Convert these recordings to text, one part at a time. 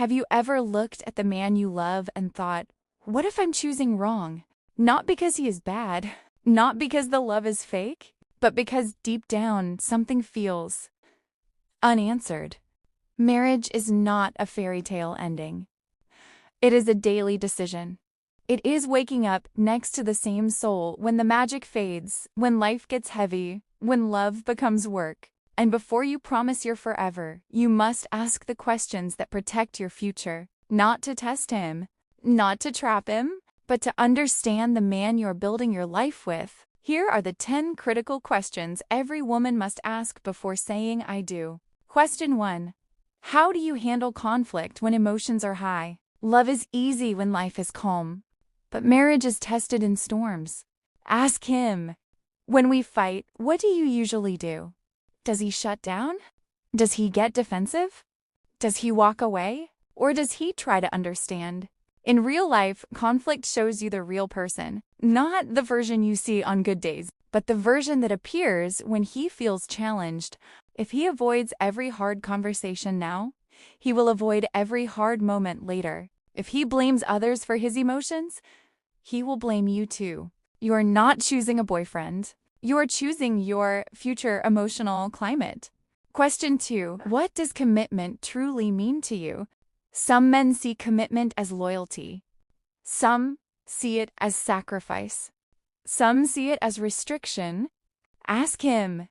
Have you ever looked at the man you love and thought, what if I'm choosing wrong? Not because he is bad, not because the love is fake, but because deep down something feels unanswered. Marriage is not a fairy tale ending. It is a daily decision. It is waking up next to the same soul when the magic fades, when life gets heavy, when love becomes work. And before you promise your forever, you must ask the questions that protect your future, not to test him, not to trap him, but to understand the man you're building your life with. Here are the 10 critical questions every woman must ask before saying I do. Question 1. How do you handle conflict when emotions are high? Love is easy when life is calm, but marriage is tested in storms. Ask him. When we fight, what do you usually do? Does he shut down? Does he get defensive? Does he walk away? Or does he try to understand? In real life, conflict shows you the real person, not the version you see on good days, but the version that appears when he feels challenged. If he avoids every hard conversation now, he will avoid every hard moment later. If he blames others for his emotions, he will blame you too. You are not choosing a boyfriend. You are choosing your future emotional climate. Question 2. What does commitment truly mean to you? Some men see commitment as loyalty. Some see it as sacrifice. Some see it as restriction. Ask him,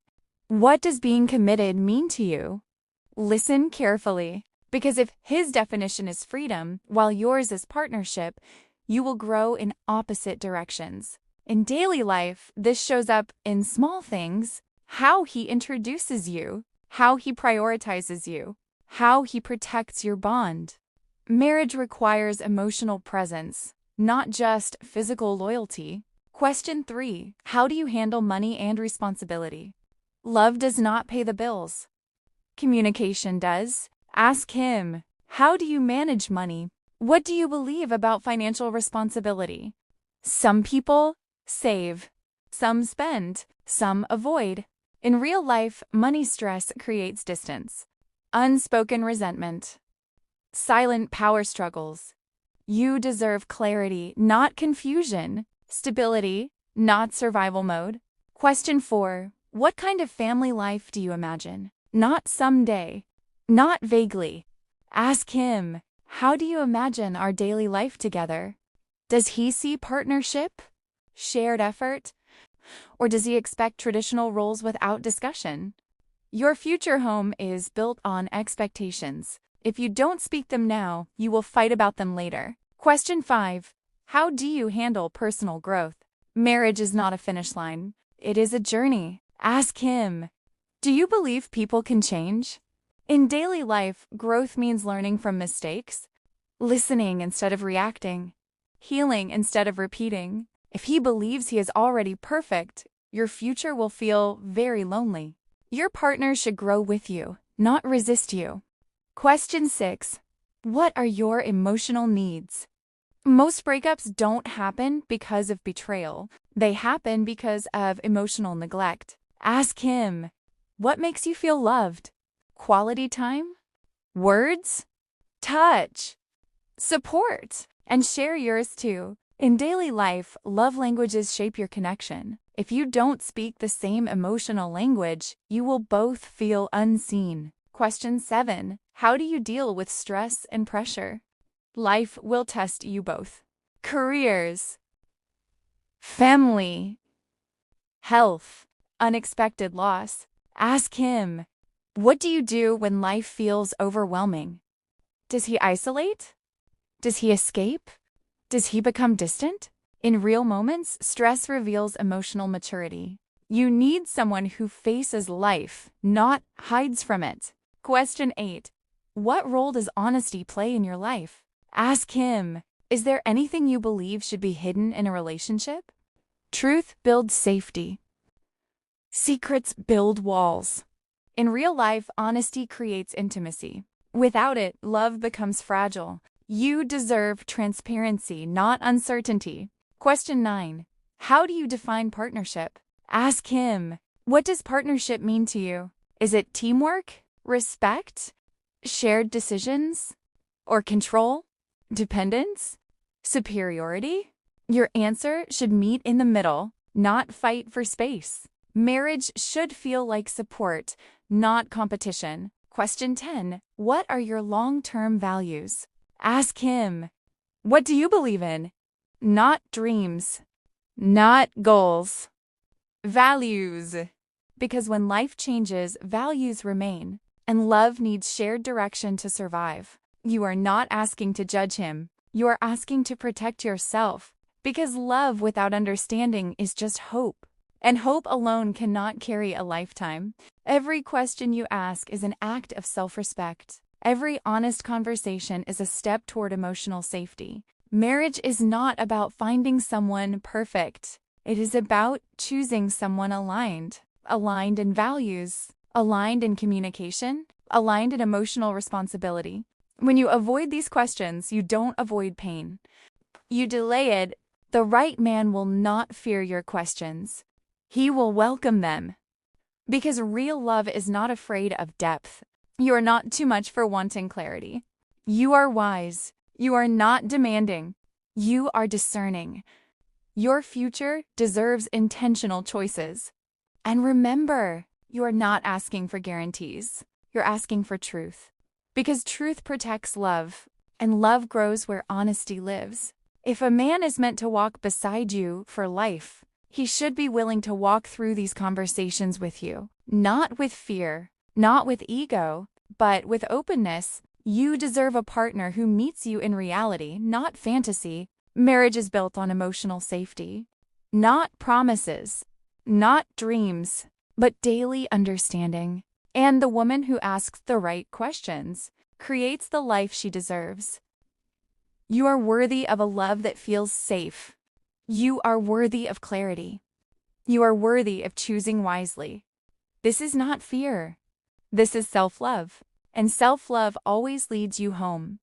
what does being committed mean to you? Listen carefully, because if his definition is freedom, while yours is partnership, you will grow in opposite directions. In daily life, this shows up in small things: how he introduces you, how he prioritizes you, how he protects your bond. Marriage requires emotional presence, not just physical loyalty. Question 3. How do you handle money and responsibility? Love does not pay the bills. Communication does. Ask him, how do you manage money? What do you believe about financial responsibility? Some people save, some spend, some avoid. In real life, money stress creates distance, unspoken resentment, silent power struggles. You deserve clarity, not confusion, stability, not survival mode. Question 4. What kind of family life do you imagine? Not someday, not vaguely. Ask him, how do you imagine our daily life together? Does he see partnership, shared effort, or does he expect traditional roles without discussion? Your future home is built on expectations. If you don't speak them now, you will fight about them later. Question 5. How do you handle personal growth? Marriage is not a finish line. It is a journey. Ask him, do you believe people can change? In daily life, growth means learning from mistakes, listening instead of reacting, healing instead of repeating. If he believes he is already perfect, your future will feel very lonely. Your partner should grow with you, not resist you. Question 6. What are your emotional needs? Most breakups don't happen because of betrayal. They happen because of emotional neglect. Ask him, what makes you feel loved? Quality time? Words? Touch? Support? And share yours too. In daily life, love languages shape your connection. If you don't speak the same emotional language, you will both feel unseen. Question 7. How do you deal with stress and pressure? Life will test you both. Careers, family, health, unexpected loss. Ask him, what do you do when life feels overwhelming? Does he isolate? Does he escape? Does he become distant? In real moments, stress reveals emotional maturity. You need someone who faces life, not hides from it. Question 8. What role does honesty play in your life? Ask him, is there anything you believe should be hidden in a relationship? Truth builds safety. Secrets build walls. In real life, honesty creates intimacy. Without it, love becomes fragile. You deserve transparency, not uncertainty. Question 9. How do you define partnership? Ask him, what does partnership mean to you? Is it teamwork, respect, shared decisions, Or control? Dependence? Superiority? Your answer should meet in the middle, not fight for space. Marriage should feel like support, not competition. Question 10. What are your long-term values? Ask him. What do you believe in? Not dreams. Not goals. Values. Because when life changes, values remain, and love needs shared direction to survive. You are not asking to judge him. You are asking to protect yourself, because love without understanding is just hope. And hope alone cannot carry a lifetime. Every question you ask is an act of self-respect. Every honest conversation is a step toward emotional safety. Marriage is not about finding someone perfect. It is about choosing someone aligned. Aligned in values, aligned in communication, aligned in emotional responsibility. When you avoid these questions, you don't avoid pain. You delay it. The right man will not fear your questions. He will welcome them. Because real love is not afraid of depth. You are not too much for wanting clarity. You are wise. You are not demanding. You are discerning. Your future deserves intentional choices. And remember, you are not asking for guarantees. You're asking for truth. Because truth protects love, and love grows where honesty lives. If a man is meant to walk beside you for life, he should be willing to walk through these conversations with you. Not with fear, not with ego, but with openness. You deserve a partner who meets you in reality, not fantasy. Marriage is built on emotional safety, not promises. Not dreams, but daily understanding. And the woman who asks the right questions creates the life she deserves. You are worthy of a love that feels safe. You are worthy of clarity. You are worthy of choosing wisely. This is not fear. This is self-love. And self-love always leads you home.